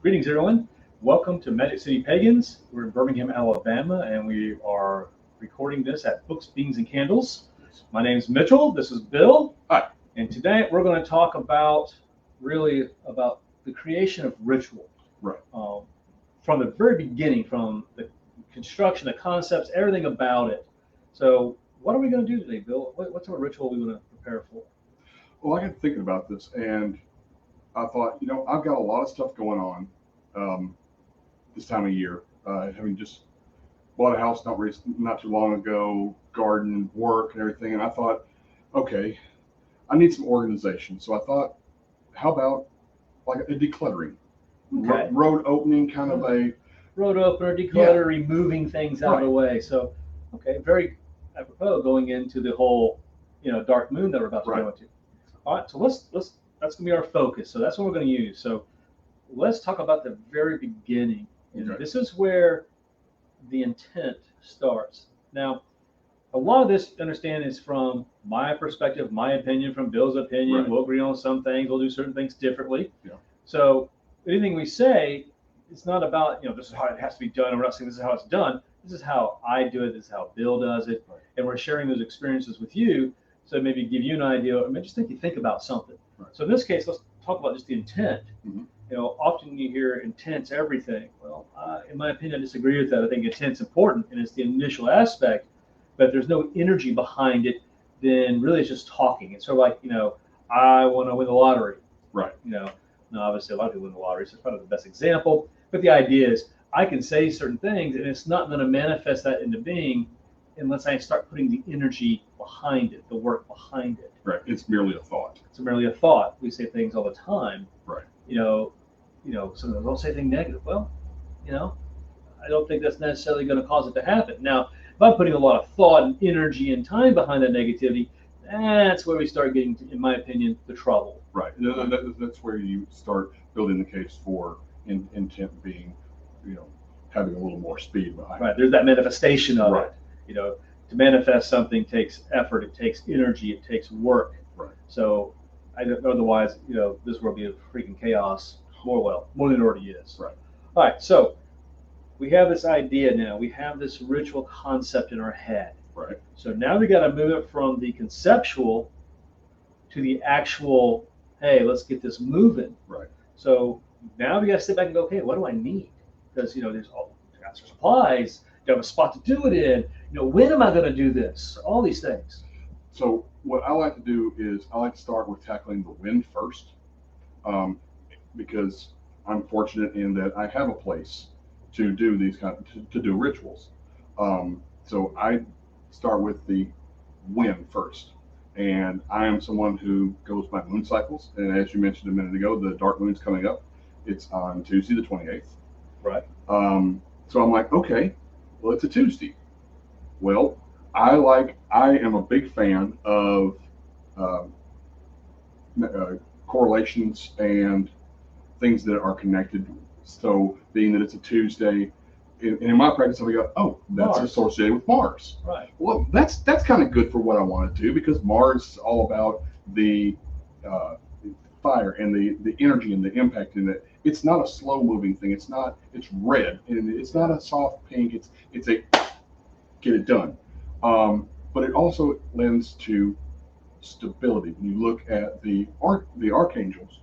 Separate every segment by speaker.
Speaker 1: Greetings, everyone. Welcome to Magic City Pagans. We're in Birmingham, Alabama, and we are recording this at Books, Beans, and Candles. My name is Mitchell. This is Bill.
Speaker 2: Hi.
Speaker 1: And today we're going to talk about the creation of ritual.
Speaker 2: Right.
Speaker 1: From the very beginning, from the construction, the concepts, everything about it. So, what are we going to do today, Bill? What's our ritual we want to prepare for?
Speaker 2: Well, I got thinking about this, and I thought, I've got a lot of stuff going on this time of year. Having just bought a house not too long ago, garden, work, and everything, and I thought, okay, I need some organization. So I thought, how about like a decluttering,
Speaker 1: Okay.
Speaker 2: road opening, kind of a
Speaker 1: Road opener, declutter, removing things out of the way. So, okay, very apropos going into the whole, dark moon that we're about to go into. All right, so that's gonna be our focus. So that's what we're gonna use. So let's talk about the very beginning.
Speaker 2: Okay.
Speaker 1: This is where the intent starts. Now, a lot of this, understand, is from my perspective, my opinion, from Bill's opinion.
Speaker 2: Right.
Speaker 1: We'll agree on some things. We'll do certain things differently.
Speaker 2: Yeah.
Speaker 1: So anything we say, it's not about, this is how it has to be done. We're not saying this is how it's done. This is how I do it. This is how Bill does it.
Speaker 2: Right.
Speaker 1: And we're sharing those experiences with you. So maybe give you an idea, or maybe just think about something.
Speaker 2: Right.
Speaker 1: So in this case, let's talk about just the intent.
Speaker 2: Mm-hmm.
Speaker 1: Often you hear intent's everything. Well, in my opinion, I disagree with that. I think intent's important, and it's the initial aspect. But if there's no energy behind it, then really it's just talking. It's sort of like, I want to win the lottery.
Speaker 2: Right.
Speaker 1: Now, obviously, a lot of people win the lottery, so it's probably the best example. But the idea is, I can say certain things, and it's not going to manifest that into being unless I start putting the energy behind it, the work behind it.
Speaker 2: Right. It's merely a thought.
Speaker 1: It's merely a thought. We say things all the time.
Speaker 2: Right.
Speaker 1: Sometimes don't say anything negative. Well, I don't think that's necessarily going to cause it to happen. Now, if I'm putting a lot of thought and energy and time behind that negativity, that's where we start getting, in my opinion, the trouble.
Speaker 2: Right. That's where you start building the case for intent being, having a little more speed behind it.
Speaker 1: Right. There's that manifestation of
Speaker 2: Right.
Speaker 1: it. To manifest something takes effort, it takes energy, it takes work.
Speaker 2: Right.
Speaker 1: So, otherwise, this world would be a freaking chaos more than it already is.
Speaker 2: Right.
Speaker 1: All right. So, we have this idea now. We have this ritual concept in our head.
Speaker 2: Right.
Speaker 1: So now we got to move it from the conceptual to the actual, hey, let's get this moving.
Speaker 2: Right.
Speaker 1: So now we got to sit back and go, okay, what do I need? Because, there's extra supplies, you have a spot to do it in. When am I going to do this? All these things.
Speaker 2: So what I like to do is I like to start with tackling the wind first, because I'm fortunate in that I have a place to do these to do rituals. So I start with the wind first, and I am someone who goes by moon cycles. And as you mentioned a minute ago, the dark moon's coming up. It's on Tuesday the 28th.
Speaker 1: Right.
Speaker 2: So I'm like, okay, well, it's a Tuesday. Well, I am a big fan of correlations and things that are connected. So being that it's a Tuesday, in my practice, I go, oh, that's
Speaker 1: Mars.
Speaker 2: associated with Mars.
Speaker 1: Right.
Speaker 2: Well, that's kind of good for what I want to do, because Mars is all about the fire and the energy and the impact in it. It's not a slow moving thing. It's red, and it's not a soft pink. It's a get it done. But it also lends to stability. When you look at the archangels,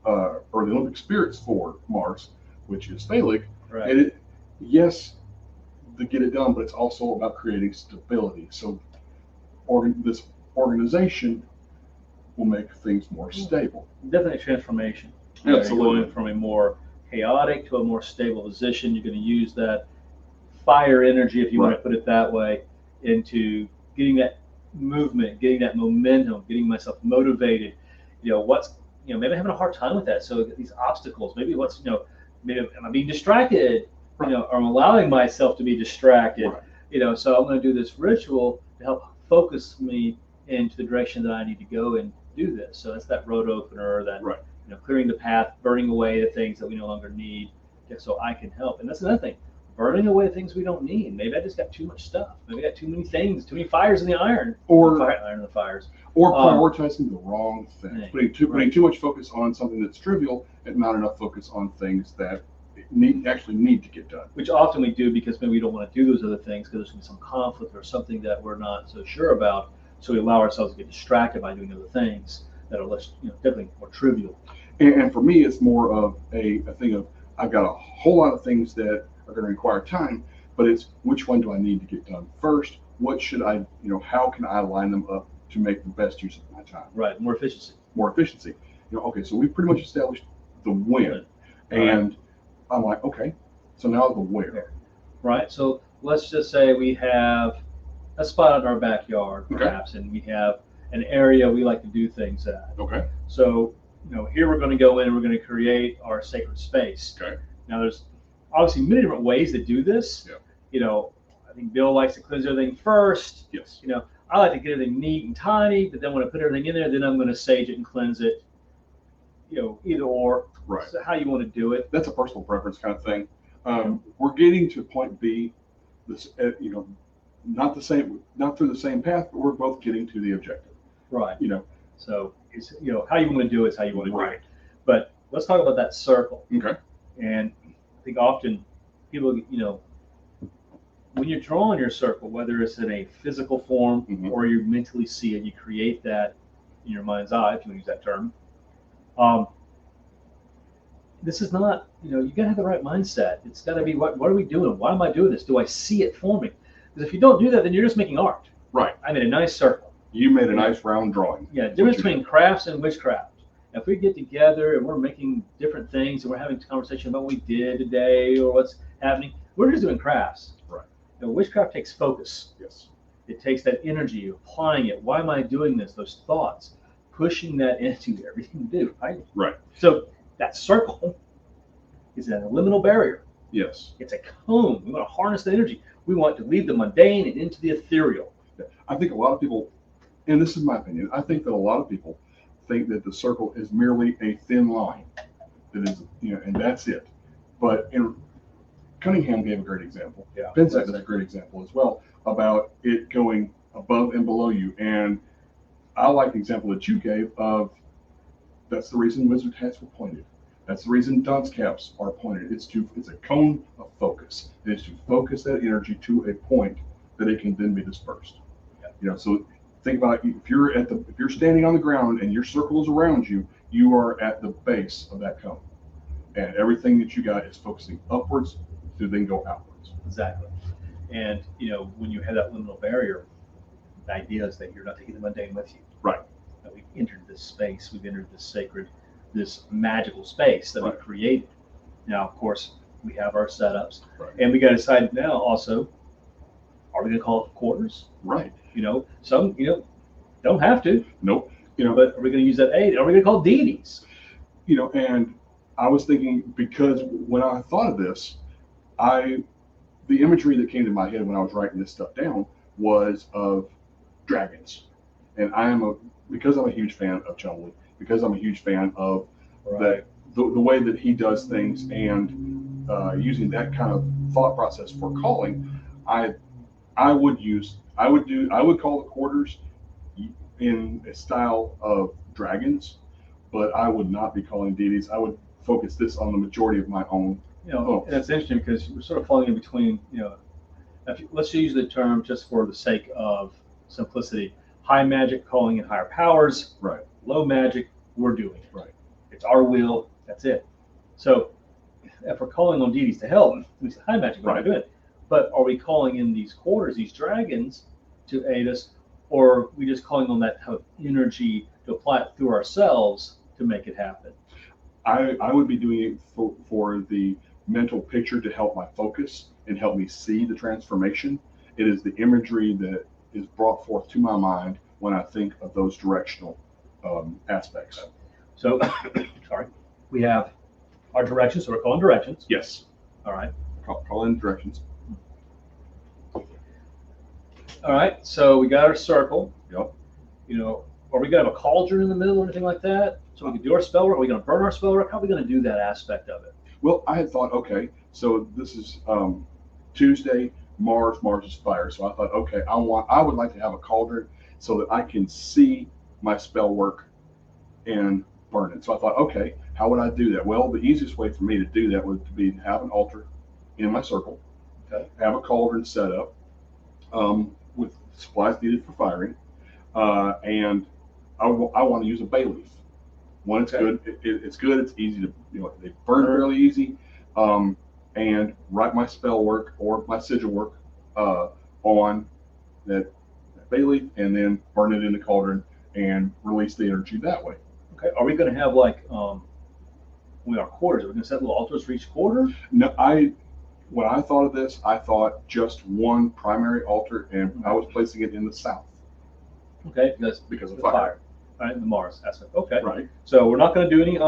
Speaker 2: or the Olympic spirits for Mars, which is Phallic,
Speaker 1: Right.
Speaker 2: and yes, to get it done, but it's also about creating stability. So this organization will make things more stable.
Speaker 1: Definitely a transformation.
Speaker 2: Absolutely.
Speaker 1: Going from a more chaotic to a more stable position. You're going to use that fire energy, if you want to put it that way, into getting that movement, getting that momentum, getting myself motivated. Maybe I'm having a hard time with that. So these obstacles, maybe maybe am I being distracted? Or I'm allowing myself to be distracted.
Speaker 2: Right.
Speaker 1: So I'm going to do this ritual to help focus me into the direction that I need to go and do this. So that's that road opener, that clearing the path, burning away the things that we no longer need, so I can help. And that's another thing. burning away things we don't need. Maybe I just got too much stuff. Maybe I got too many things, too many fires in the iron. Iron in the fires.
Speaker 2: Or prioritizing the wrong things, putting too much focus on something that's trivial and not enough focus on things that actually need to get done.
Speaker 1: Which often we do because maybe we don't want to do those other things because there's going to be some conflict or something that we're not so sure about. So we allow ourselves to get distracted by doing other things that are less, definitely more trivial.
Speaker 2: And for me, it's more of a thing of I've got a whole lot of things that are going to require time, but it's which one do I need to get done first? What should I, how can I line them up to make the best use of my time?
Speaker 1: Right, more efficiency.
Speaker 2: More efficiency. Okay, so we've pretty much established the when, and I'm like, okay, so now the where.
Speaker 1: Right, so let's just say we have a spot in our backyard, perhaps, and we have an area we like to do things at.
Speaker 2: Okay.
Speaker 1: So, here we're going to go in and we're going to create our sacred space.
Speaker 2: Okay.
Speaker 1: Now, there's obviously many different ways to do this.
Speaker 2: Yeah.
Speaker 1: I think Bill likes to cleanse everything first.
Speaker 2: Yes.
Speaker 1: I like to get everything neat and tiny, but then when I put everything in there, then I'm going to sage it and cleanse it. Either or.
Speaker 2: Right.
Speaker 1: So how you want to do it.
Speaker 2: That's a personal preference kind of thing. We're getting to point B. This, not through the same path, but we're both getting to the objective.
Speaker 1: Right. So it's how you want to do it is how you want to do it. But let's talk about that circle.
Speaker 2: Okay.
Speaker 1: And I think often people, when you're drawing your circle, whether it's in a physical form or you mentally see it, you create that in your mind's eye, if you want to use that term. This is not, you got to have the right mindset. It's got to be, what are we doing? Why am I doing this? Do I see it forming? Because if you don't do that, then you're just making art.
Speaker 2: Right.
Speaker 1: I made a nice circle.
Speaker 2: You made a nice round drawing.
Speaker 1: Yeah, difference between crafts and witchcraft. If we get together and we're making different things and we're having a conversation about what we did today or what's happening, we're just doing crafts.
Speaker 2: Right.
Speaker 1: Witchcraft takes focus.
Speaker 2: Yes.
Speaker 1: It takes that energy, applying it. Why am I doing this? Those thoughts, pushing that into everything you do. Right.
Speaker 2: Right.
Speaker 1: So that circle is an liminal barrier.
Speaker 2: Yes.
Speaker 1: It's a cone. We want to harness the energy. We want to leave the mundane and into the ethereal.
Speaker 2: I think a lot of people, and this is my opinion, I think that a lot of people think that the circle is merely a thin line. That is, and that's it. But Cunningham gave a great example.
Speaker 1: Yeah.
Speaker 2: Vincent did a great example as well about it going above and below you. And I like the example that you gave of that's the reason wizard hats were pointed. That's the reason dunce caps are pointed. It's a cone of focus. It is to focus that energy to a point that it can then be dispersed.
Speaker 1: Yeah.
Speaker 2: So think about if you're standing on the ground and your circle is around you, you are at the base of that cone, and everything that you got is focusing upwards to then go outwards.
Speaker 1: Exactly. And when you have that liminal barrier, the idea is that you're not taking the mundane with you.
Speaker 2: Right.
Speaker 1: That we've entered this space, we've entered this sacred, this magical space that we've created. Now, of course, we have our setups, and we got to decide now also, are we going to call it quarters?
Speaker 2: Right.
Speaker 1: Some don't have to.
Speaker 2: Nope.
Speaker 1: But are we going to use that aid? Are we going to call deities?
Speaker 2: And I was thinking, because when I thought of this, the imagery that came to my head when I was writing this stuff down was of dragons, and because I'm a huge fan of Chumley, because I'm a huge fan of the way that he does things, and using that kind of thought process for calling, I would call the quarters in a style of dragons, but I would not be calling deities. I would focus this on the majority of my own.
Speaker 1: And it's interesting because we're sort of falling in between. Let's use the term just for the sake of simplicity. High magic calling in higher powers.
Speaker 2: Right.
Speaker 1: Low magic, we're doing it.
Speaker 2: Right.
Speaker 1: It's our will. That's it. So if we're calling on deities to help, we say high magic, we're not doing it. But are we calling in these quarters, these dragons, to aid us, or are we just calling on that type of energy to apply it through ourselves to make it happen?
Speaker 2: I would be doing it for the mental picture to help my focus and help me see the transformation. It is the imagery that is brought forth to my mind when I think of those directional aspects.
Speaker 1: So, we have our directions, so we're calling directions.
Speaker 2: Yes.
Speaker 1: All right.
Speaker 2: Call in directions.
Speaker 1: All right, so we got our circle.
Speaker 2: Yep.
Speaker 1: Are we going to have a cauldron in the middle or anything like that? So we can do our spell work? Are we going to burn our spell work? How are we going to do that aspect of it?
Speaker 2: Well, I had thought, okay, so this is Tuesday, Mars is fire. So I thought, okay, I would like to have a cauldron so that I can see my spell work and burn it. So I thought, okay, how would I do that? Well, the easiest way for me to do that would be to have an altar in my circle,
Speaker 1: Okay.
Speaker 2: have a cauldron set up with supplies needed for firing, and I want to use a bay leaf. One, it's good. It's good. It's easy to, they burn fairly easy, and write my spell work or my sigil work on that bay leaf, and then burn it in the cauldron and release the energy that way.
Speaker 1: Okay. Are we going to have like our quarters? Are we going to set little altars for each quarter?
Speaker 2: No, when I thought of this, I thought just one primary altar, and I was placing it in the south.
Speaker 1: Okay,
Speaker 2: because of
Speaker 1: the
Speaker 2: fire.
Speaker 1: All right, the Mars aspect. Okay.
Speaker 2: Right.
Speaker 1: So we're not going to do any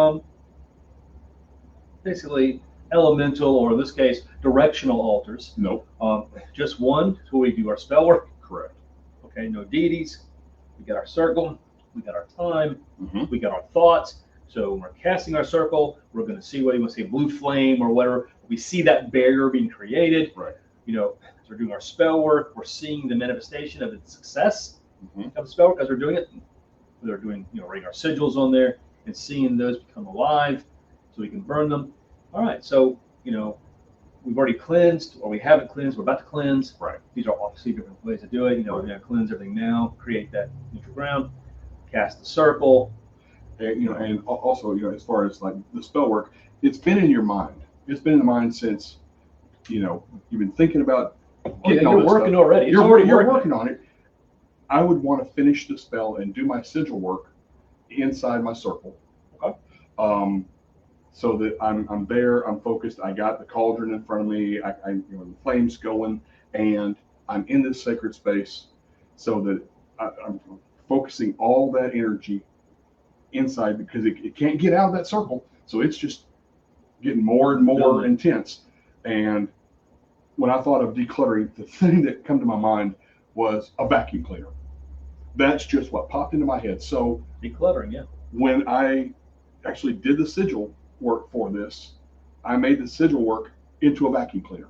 Speaker 1: basically elemental, or in this case, directional altars.
Speaker 2: Nope.
Speaker 1: Just one, so we do our spell work.
Speaker 2: Correct.
Speaker 1: Okay, no deities. We got our circle. We got our time.
Speaker 2: Mm-hmm.
Speaker 1: We got our thoughts. So when we're casting our circle, we're going to see whether you want to say blue flame or whatever. We see that barrier being created.
Speaker 2: Right.
Speaker 1: As we're doing our spell work, we're seeing the manifestation of its success
Speaker 2: Mm-hmm.
Speaker 1: of the spell work as we're doing it. We're doing, writing our sigils on there and seeing those become alive so we can burn them. All right. So, we've already cleansed, or we haven't cleansed, we're about to cleanse.
Speaker 2: Right.
Speaker 1: These are obviously different ways to do it. We're going to cleanse everything now, create that neutral ground, cast the circle.
Speaker 2: And also, as far as like the spell work, it's been in your mind. It's been in the mind since, you've been thinking about getting all
Speaker 1: you're
Speaker 2: this
Speaker 1: working
Speaker 2: stuff.
Speaker 1: already.
Speaker 2: You're working on it. I would want to finish the spell and do my sigil work inside my circle.
Speaker 1: Okay.
Speaker 2: So that I'm there, I'm focused. I got the cauldron in front of me. The flames going, and I'm in this sacred space, so that I'm focusing all that energy inside, because it can't get out of that circle. So it's just getting more and more intense. And when I thought of decluttering, the thing that come to my mind was a vacuum cleaner. That's just what popped into my head. So
Speaker 1: Decluttering, yeah.
Speaker 2: when I actually did the sigil work for this, I made the sigil work into a vacuum cleaner.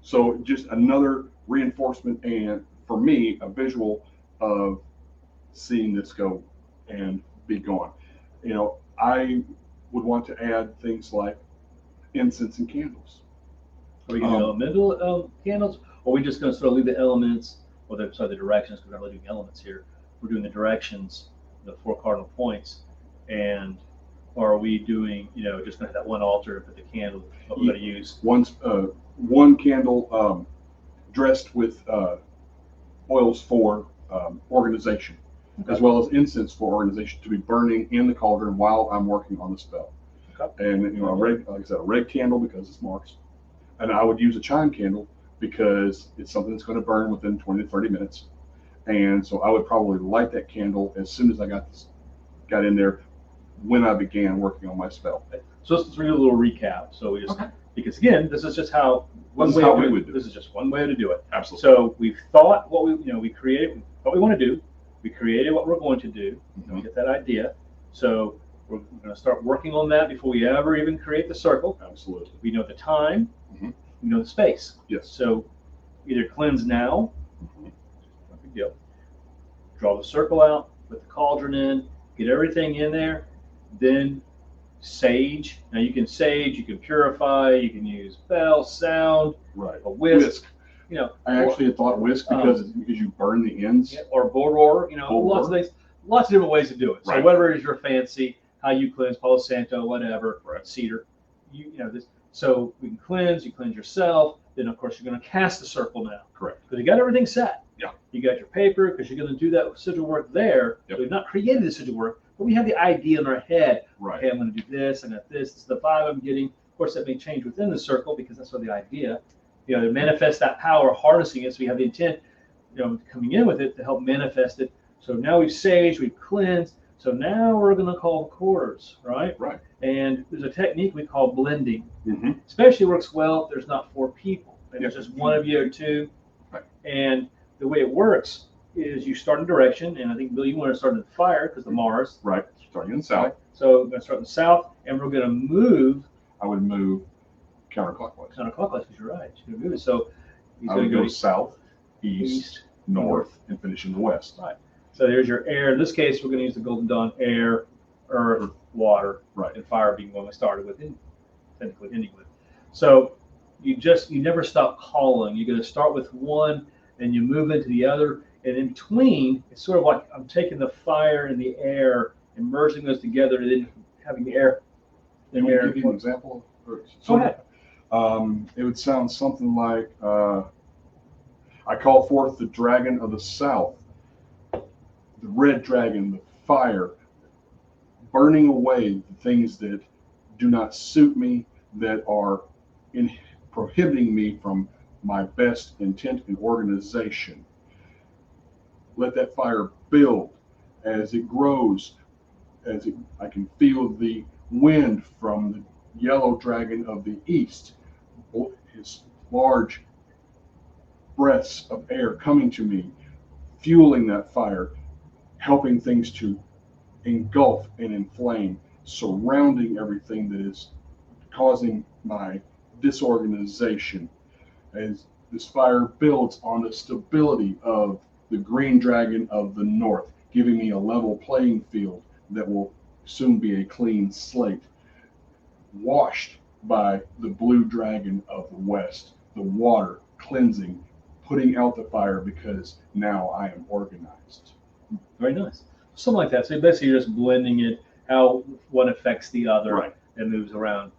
Speaker 2: So just another reinforcement, and for me, a visual of seeing this go and be gone. I would want to add things like incense and candles.
Speaker 1: Are we going to elemental candles, or are we just going to sort of leave the elements, or the directions, because we're not really doing elements here. We're doing the directions, the 4 cardinal points, and are we doing, just going to have that one altar, but the candle, what we're going to use?
Speaker 2: One candle dressed with oils for organization,
Speaker 1: Okay.
Speaker 2: as well as incense for organization, to be burning in the cauldron while I'm working on the spell.
Speaker 1: Okay.
Speaker 2: And like I said, a red candle because it's Mars, and I would use a chime candle because it's something that's going to burn within 20 to 30 minutes. And so I would probably light that candle as soon as I got in there when I began working on my spell.
Speaker 1: So let's do a little recap. So we just, because again, this is just how
Speaker 2: we would do it.
Speaker 1: This is just one way to do it.
Speaker 2: Absolutely.
Speaker 1: So we've thought what we created, what we want to do. We created what we're going to do.
Speaker 2: Mm-hmm.
Speaker 1: We get that idea. So we're going to start working on that before we ever even create the circle.
Speaker 2: Absolutely.
Speaker 1: We know the time.
Speaker 2: Mm-hmm.
Speaker 1: We know the space.
Speaker 2: Yes.
Speaker 1: So either cleanse now,
Speaker 2: Mm-hmm.
Speaker 1: no big deal. Draw the circle out, put the cauldron in, get everything in there, then sage. Now you can sage, you can purify, you can use bell, sound,
Speaker 2: Right.
Speaker 1: a whisk.
Speaker 2: I actually had thought whisk because you burn the ends.
Speaker 1: Or boror,
Speaker 2: Boror.
Speaker 1: lots of things, lots of different ways to do it. So
Speaker 2: Right.
Speaker 1: whatever is your fancy, how you cleanse, Palo Santo, whatever,
Speaker 2: Right.
Speaker 1: cedar, this. So we can cleanse, you cleanse yourself. Then of course you're going to cast the circle now.
Speaker 2: Correct.
Speaker 1: Because you got everything set.
Speaker 2: Yeah.
Speaker 1: You got your paper because you're going to do that sigil work there.
Speaker 2: Yep.
Speaker 1: So we've not created the sigil work, but we have the idea in our head.
Speaker 2: Right.
Speaker 1: Okay, I'm going to do this. I got this. This is the vibe I'm getting. Of course, that may change within the circle because that's what the idea. To manifest that power, harnessing it. So we have the intent, coming in with it to help manifest it. So now we've saged, we've cleansed. So now we're going to call the quarters, right?
Speaker 2: Right.
Speaker 1: And there's a technique we call blending.
Speaker 2: Mm-hmm.
Speaker 1: Especially works well if there's not 4 people. If
Speaker 2: Yep.
Speaker 1: there's just one of you or 2.
Speaker 2: Right.
Speaker 1: And the way it works is you start in direction, and I think, Bill, you want to start in the fire because the Mars.
Speaker 2: Right. Starting in the south.
Speaker 1: So we're going to start in the south, and we're going to move.
Speaker 2: I would move counterclockwise.
Speaker 1: Counterclockwise, because you're right. You're going to move it. So he's
Speaker 2: I
Speaker 1: going
Speaker 2: would
Speaker 1: to
Speaker 2: go
Speaker 1: go
Speaker 2: south, east, north, and finish in the west.
Speaker 1: Right. So there's your air. In this case, we're going to use the Golden Dawn: air, earth, water,
Speaker 2: Right.
Speaker 1: and fire being what we started with, technically ending with. So you never stop calling. You're going to start with one, and you move into the other, and in between, it's sort of like I'm taking the fire and the air and merging those together, and then having the air.
Speaker 2: Can you give you an example?
Speaker 1: Go ahead.
Speaker 2: It would sound something like, I call forth the dragon of the south, the red dragon, the fire, burning away the things that do not suit me, that are prohibiting me from my best intent and organization. Let that fire build as it grows, I can feel the wind from the yellow dragon of the east, his large breaths of air coming to me, fueling that fire, helping things to engulf and inflame, surrounding everything that is causing my disorganization. As this fire builds on the stability of the green dragon of the north, giving me a level playing field that will soon be a clean slate, washed by the blue dragon of the west, the water cleansing, putting out the fire because now I am organized.
Speaker 1: Very nice. Something like that. So basically you're just blending it, how one affects the other,
Speaker 2: Right.
Speaker 1: and moves around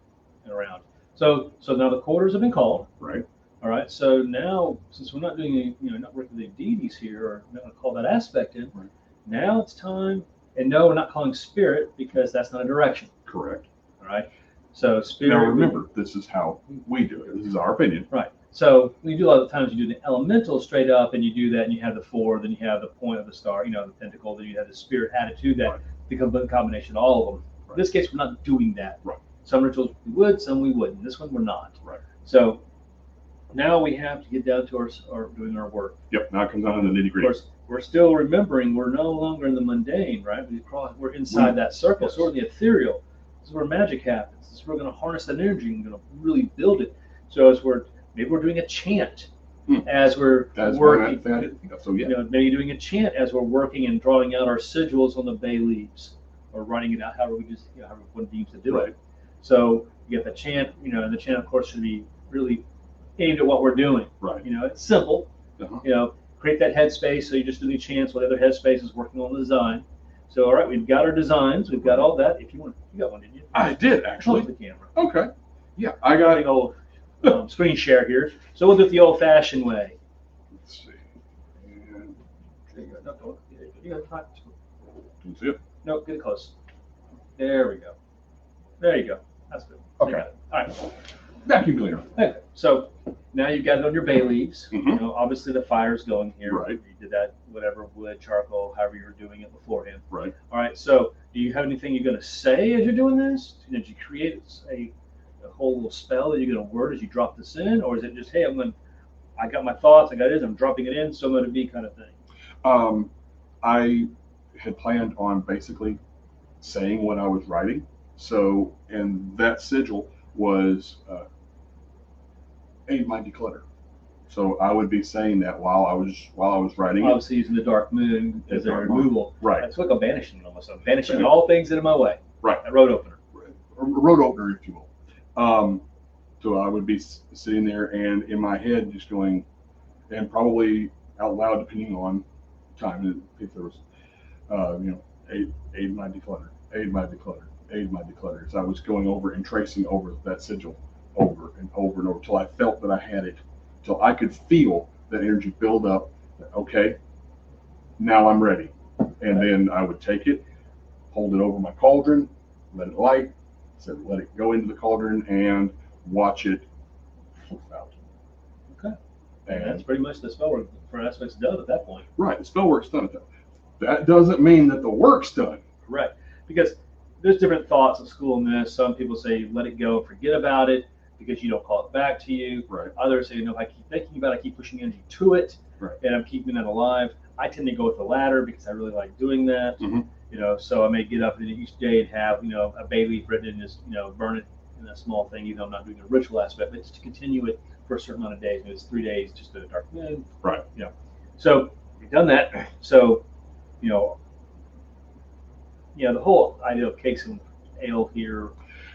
Speaker 1: and around. So now the quarters have been called.
Speaker 2: Right.
Speaker 1: All right. So now, since we're not doing any, not working with the deities here, or not going to call that aspect in,
Speaker 2: Right.
Speaker 1: Now it's time. And no, we're not calling spirit because that's not a direction.
Speaker 2: Correct.
Speaker 1: All right. So spirit.
Speaker 2: Now remember, this is how we do it. This is our opinion.
Speaker 1: Right. So we do a lot of times, you do the elemental straight up, and you do that, and you have the four, then you have the point of the star, the pentacle, then you have the spirit attitude that becomes a combination of all of them.
Speaker 2: Right.
Speaker 1: In this case, we're not doing that.
Speaker 2: Right.
Speaker 1: Some rituals we would, some we wouldn't. This one we're not.
Speaker 2: Right.
Speaker 1: So now we have to get down to our doing our work.
Speaker 2: Yep. Now it comes down to the nitty
Speaker 1: Of
Speaker 2: gritty.
Speaker 1: course, we're still remembering we're no longer in the mundane, right? We're inside that circle.
Speaker 2: Yes.
Speaker 1: So we're in the ethereal. This is where magic happens. This is where we're going to harness that energy and going to really build it. So as maybe we're doing a chant as we're working.
Speaker 2: So yeah.
Speaker 1: Maybe doing a chant as we're working and drawing out our sigils on the bay leaves, or writing it out however we just however one deems to do it. So you get the chant, and the chant of course should be really aimed at what we're doing.
Speaker 2: Right.
Speaker 1: It's simple.
Speaker 2: Uh-huh.
Speaker 1: Create that headspace so you just do the chants while the other headspace is working on the design. So all right, we've got our designs, we've got all that. If you want, you got one, didn't you?
Speaker 2: I did actually.
Speaker 1: The camera.
Speaker 2: Okay. Yeah, I got
Speaker 1: big old screen share here. So we'll do it the old-fashioned way.
Speaker 2: Let's see. And
Speaker 1: You got time.
Speaker 2: can you see it?
Speaker 1: No, get it close. There we go. There you go. That's good.
Speaker 2: Okay.
Speaker 1: You got it. All right.
Speaker 2: Vacuum cleaner.
Speaker 1: Okay. So now you've got it on your bay leaves.
Speaker 2: Mhm.
Speaker 1: Obviously the fire's going here.
Speaker 2: Right.
Speaker 1: You did that, whatever, wood, charcoal, however you were doing it beforehand.
Speaker 2: Right.
Speaker 1: All right. So do you have anything you're going to say as you're doing this? Did you create a whole little spell that you're going to word as you drop this in, or is it just, hey, I got my thoughts, I got it, I'm dropping it in, so I'm going to be kind of thing?
Speaker 2: I had planned on basically saying what I was writing. So, and that sigil was aid my declutter. So I would be saying that while I was writing it.
Speaker 1: Obviously using the dark moon as a removal.
Speaker 2: Right.
Speaker 1: That's like a banishing almost. I'm banishing all things that are in my way.
Speaker 2: Right.
Speaker 1: A road opener.
Speaker 2: A road opener, if you will. So I would be sitting there and in my head just going, and probably out loud depending on time, if there was, aid my declutter, aid my declutter, aid my declutter. So I was going over and tracing over that sigil over and over and over till I felt that I had it, till I could feel that energy build up. Okay, now I'm ready. And then I would take it, hold it over my cauldron, let it light, said let it go into the cauldron and watch it flip out.
Speaker 1: Okay. And that's pretty much the spell work for aspects done at that point.
Speaker 2: Right, the spell work's done at that. That doesn't mean that the work's done.
Speaker 1: Correct. Because there's different thoughts of school in this. Some people say let it go, forget about it, because you don't call it back to you.
Speaker 2: Right.
Speaker 1: Others say, if I keep thinking about it, I keep pushing energy to it,
Speaker 2: right,
Speaker 1: and I'm keeping that alive. I tend to go with the latter because I really like doing that.
Speaker 2: Mm-hmm.
Speaker 1: So I may get up and each day and have, a bay leaf written and just, burn it in that small thing, even though I'm not doing the ritual aspect, but just to continue it for a certain amount of days. Maybe it's 3 days, just a dark moon.
Speaker 2: Right.
Speaker 1: So we've done that. So, the whole idea of cakes and ale here,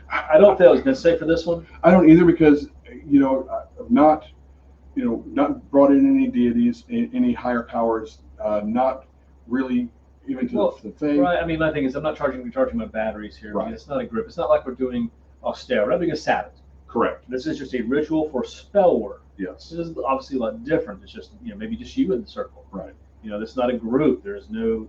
Speaker 1: I don't feel it's necessary for this one.
Speaker 2: I don't either because, I've not brought in any deities, any higher powers, not really even to the thing.
Speaker 1: Right. I mean, my thing is I'm not charging my batteries here.
Speaker 2: Right.
Speaker 1: I mean, it's not a grip. It's not like we're doing austere. We're not doing a Sabbath.
Speaker 2: Correct.
Speaker 1: This is just a ritual for spell work.
Speaker 2: Yes.
Speaker 1: This is obviously a lot different. It's just, maybe just you in the circle.
Speaker 2: Right.
Speaker 1: This is not a group. There's no,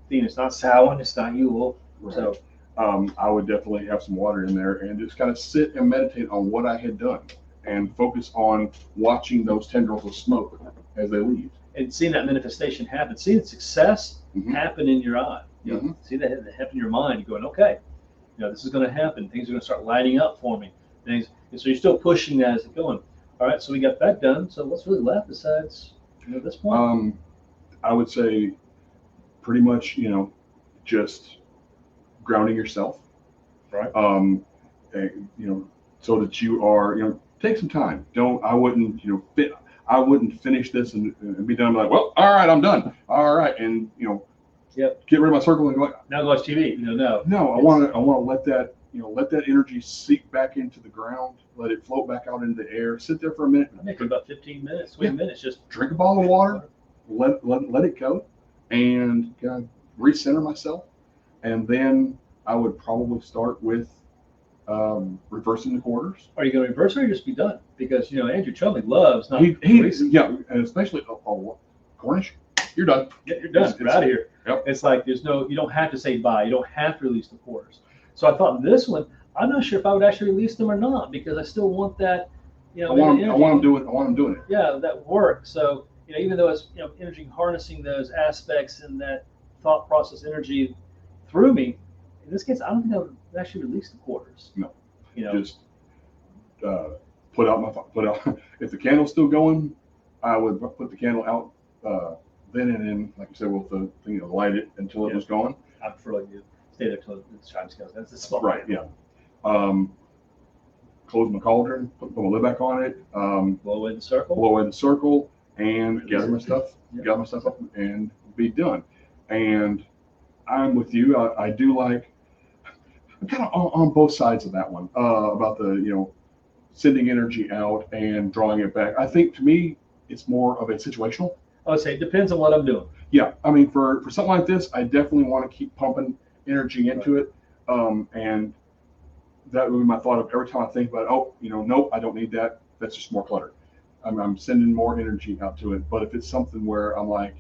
Speaker 1: theme. It's not Samhain. It's not Yule.
Speaker 2: Right.
Speaker 1: So,
Speaker 2: I would definitely have some water in there and just kind of sit and meditate on what I had done and focus on watching those tendrils of smoke as they leave.
Speaker 1: And seeing that manifestation happen, seeing the success happen in your eye, see that happen in your mind, you're going, okay, this is going to happen. Things are going to start lighting up for me. And so you're still pushing that as it's going. All right, so we got that done. So what's really left besides at this point?
Speaker 2: I would say pretty much, just grounding yourself.
Speaker 1: Right.
Speaker 2: So that you are, take some time. I wouldn't finish this and be done like, well, all right, I'm done. All right. And, get rid of my circle and go,
Speaker 1: now go watch TV. No.
Speaker 2: No, I want to let that, let that energy seep back into the ground, let it float back out into the air, sit there for a minute.
Speaker 1: I make it about 15 minutes, 20 minutes, just
Speaker 2: drink a bottle of water, let it go, and kind of recenter myself. And then I would probably start with reversing the quarters.
Speaker 1: Are you going to reverse it or just be done? Because, Andrew Chumley loves not
Speaker 2: and especially Cornish, you're done.
Speaker 1: Yeah, you're done. You're out of here.
Speaker 2: Yep.
Speaker 1: It's like you don't have to say bye. You don't have to release the quarters. So I thought this one, I'm not sure if I would actually release them or not because I still want that,
Speaker 2: I want them doing it.
Speaker 1: Yeah, that work. So, even though it's, energy harnessing those aspects and that thought process energy through me, in this case, I don't think I would actually release the quarters.
Speaker 2: No. Just put out if the candle's still going, I would put the candle out then and then, like you said, with the thing, light it until it was gone.
Speaker 1: I prefer like you stay there till the time scales. That's the spot.
Speaker 2: Right. Yeah. Close my cauldron, put my lid back on it.
Speaker 1: Blow away the circle.
Speaker 2: And gather my stuff up, and be done. And I'm with you. I do like. I'm kind of on both sides of that one about the sending energy out and drawing it back. I think to me it's more of a situational.
Speaker 1: I would say it depends on what I'm doing.
Speaker 2: Yeah, I mean for something like this, I definitely want to keep pumping energy into it, and that would be my thought of every time I think about it, nope, I don't need that. That's just more clutter. I'm sending more energy out to it. But if it's something where I'm like,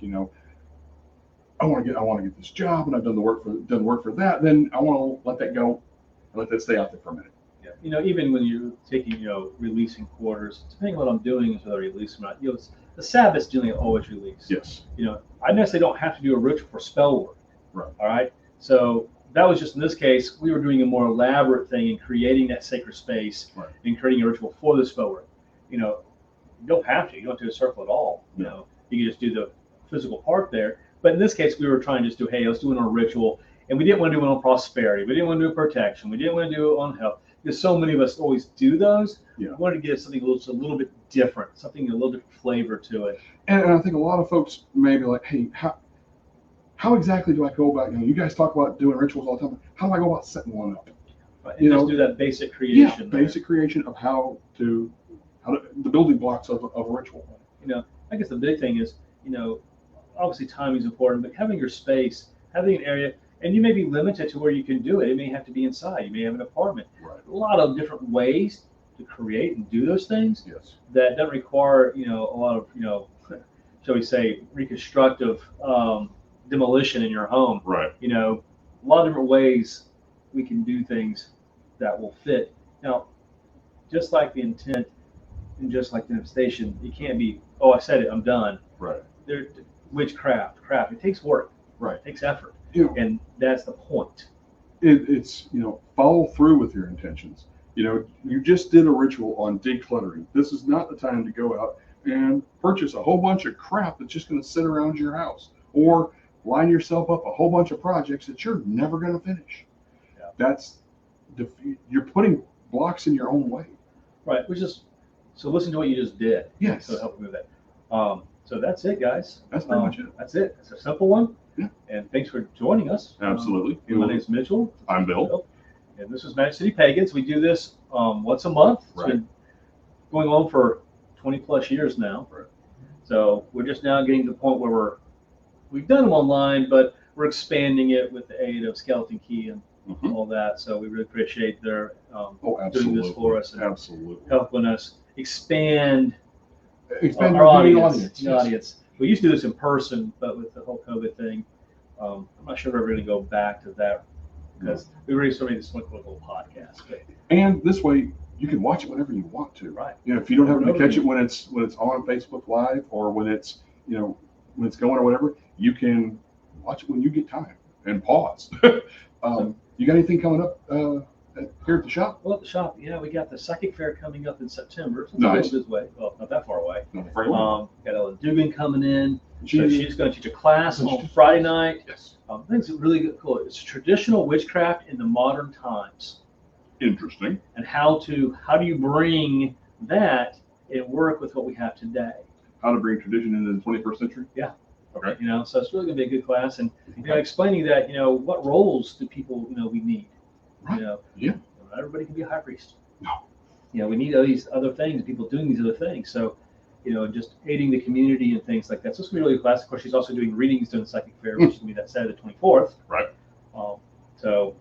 Speaker 2: I want to get this job and I've done work for that, then I want to let that go and let that stay out there for a minute.
Speaker 1: Yeah. Even when you're taking, releasing quarters, depending on what I'm doing is whether I release or not. The Sabbaths generally always release.
Speaker 2: Yes.
Speaker 1: I necessarily don't have to do a ritual for spell work.
Speaker 2: Right.
Speaker 1: All right. So that was just in this case, we were doing a more elaborate thing and creating that sacred space and creating a ritual for the spell work. You don't have to. You don't have to do a circle at all. You can just do the physical part there. But in this case, we were trying to just do, hey, let's do it on a ritual. And we didn't want to do it on prosperity. We didn't want to do protection. We didn't want to do it on health. Because so many of us always do those.
Speaker 2: Yeah.
Speaker 1: We wanted to give something a little bit different, something a little different flavor to it.
Speaker 2: And I think a lot of folks may be like, hey, how exactly do I go about, you guys talk about doing rituals all the time. How do I go about setting one up?
Speaker 1: And just do that basic creation.
Speaker 2: Yeah, basic creation of the building blocks of a ritual.
Speaker 1: I guess the big thing is, obviously timing is important, but having your space, having an area, and you may be limited to where you can do it. It may have to be inside. You may have an apartment.
Speaker 2: Right.
Speaker 1: A lot of different ways to create and do those things.
Speaker 2: Yes.
Speaker 1: That don't require, a lot of, shall we say, reconstructive demolition in your home.
Speaker 2: Right.
Speaker 1: A lot of different ways we can do things that will fit. Now, just like the intent and just like the manifestation, it can't be, oh, I said it, I'm done.
Speaker 2: Right.
Speaker 1: Witchcraft, it takes work.
Speaker 2: Right.
Speaker 1: It takes effort. And that's the point.
Speaker 2: It's follow through with your intentions. You just did a ritual on decluttering. This is not the time to go out and purchase a whole bunch of crap that's just going to sit around your house, or line yourself up a whole bunch of projects that you're never going to finish.
Speaker 1: Yeah.
Speaker 2: That's you're putting blocks in your own way.
Speaker 1: Right. Which is, so listen to what you just did.
Speaker 2: Yes.
Speaker 1: So help me with that. So that's it, guys.
Speaker 2: That's pretty much it.
Speaker 1: That's it. It's a simple one.
Speaker 2: Yeah.
Speaker 1: And thanks for joining us.
Speaker 2: Absolutely.
Speaker 1: My name is Mitchell.
Speaker 2: I'm Bill.
Speaker 1: And this is Magic City Pagans. We do this once a month. It's
Speaker 2: Right.
Speaker 1: been going on for 20 plus years now.
Speaker 2: Right.
Speaker 1: So we're just now getting to the point where we've done them online, but we're expanding it with the aid of Skeleton Key and all that. So we really appreciate their doing this for us and helping us expand our audience. The audience. We used to do this in person, but with the whole COVID thing, I'm not sure if we're going to go back to that because we really started this one little podcast. But,
Speaker 2: and this way, you can watch it whenever you want to.
Speaker 1: Right.
Speaker 2: You know, if you don't happen to catch it when it's on Facebook Live or when it's when it's going or whatever, you can watch it when you get time and pause. You got anything coming up here at the shop?
Speaker 1: Well, at the shop, yeah, we got the Psychic Fair coming up in September. So
Speaker 2: Nice.
Speaker 1: This way. Well, not that far away.
Speaker 2: No, very well.
Speaker 1: Got Ellen Dugan coming in. So she's going to teach a class
Speaker 2: She's
Speaker 1: on Friday night.
Speaker 2: Yes.
Speaker 1: I think it's really good, cool. It's traditional witchcraft in the modern times.
Speaker 2: Interesting.
Speaker 1: And how do you bring that and work with what we have today?
Speaker 2: How to bring tradition into the 21st century?
Speaker 1: Yeah.
Speaker 2: Okay.
Speaker 1: So it's really going to be a good class, and explaining that what roles do people we need.
Speaker 2: Right. Yeah.
Speaker 1: Not everybody can be a high priest.
Speaker 2: No.
Speaker 1: We need all these other things, people doing these other things. So, just aiding the community and things like that. So it's going to be really a class. Of course, she's also doing readings during the Psychic Fair, which is going to be that Saturday, the 24th.
Speaker 2: Right.
Speaker 1: So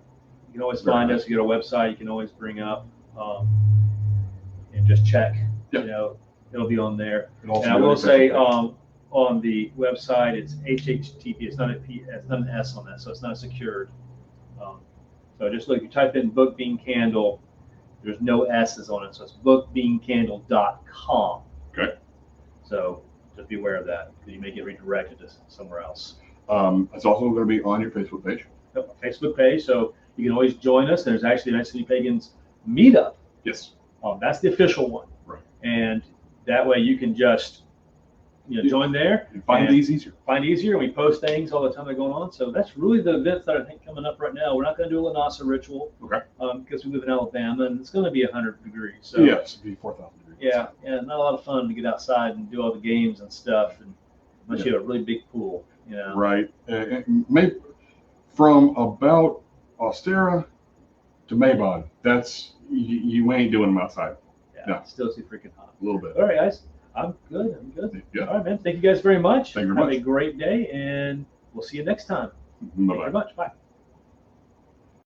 Speaker 1: you can always find us. You go to our website. You can always bring up and just check.
Speaker 2: Yeah.
Speaker 1: It'll be on there. And I will say on the website, it's HHTP. It's not an S on that, so it's not secured. So just look. You type in Book Bean Candle. There's no S's on it, so it's bookbeancandle.com.
Speaker 2: Okay.
Speaker 1: So just be aware of that, because you may get redirected to somewhere else.
Speaker 2: It's also going to be on your Facebook page.
Speaker 1: Yep, Facebook page, so you can always join us. There's actually the Magic City Pagans meetup.
Speaker 2: Yes.
Speaker 1: That's the official one.
Speaker 2: Right.
Speaker 1: And that way you can just join there.
Speaker 2: And find these easier.
Speaker 1: Find easier. We post things all the time that are going on. So that's really the events that I think coming up right now. We're not going to do a Lanasa ritual.
Speaker 2: Okay.
Speaker 1: Because we live in Alabama and it's going to be 100 degrees. So
Speaker 2: yes, it'll be 4,000 degrees.
Speaker 1: Yeah, not a lot of fun to get outside and do all the games and stuff, and unless you have a really big pool,
Speaker 2: Right. Maybe from about Ostera to Maybon, that's you ain't doing them outside.
Speaker 1: Yeah,
Speaker 2: No.
Speaker 1: Still too freaking hot.
Speaker 2: A little bit.
Speaker 1: All right, guys. I'm good.
Speaker 2: Yeah.
Speaker 1: All right, man. Thank you guys very much.
Speaker 2: Thank you very
Speaker 1: Have
Speaker 2: much.
Speaker 1: a great day, and we'll see you next time. Thank you
Speaker 2: Bye-bye.
Speaker 1: very much. Bye.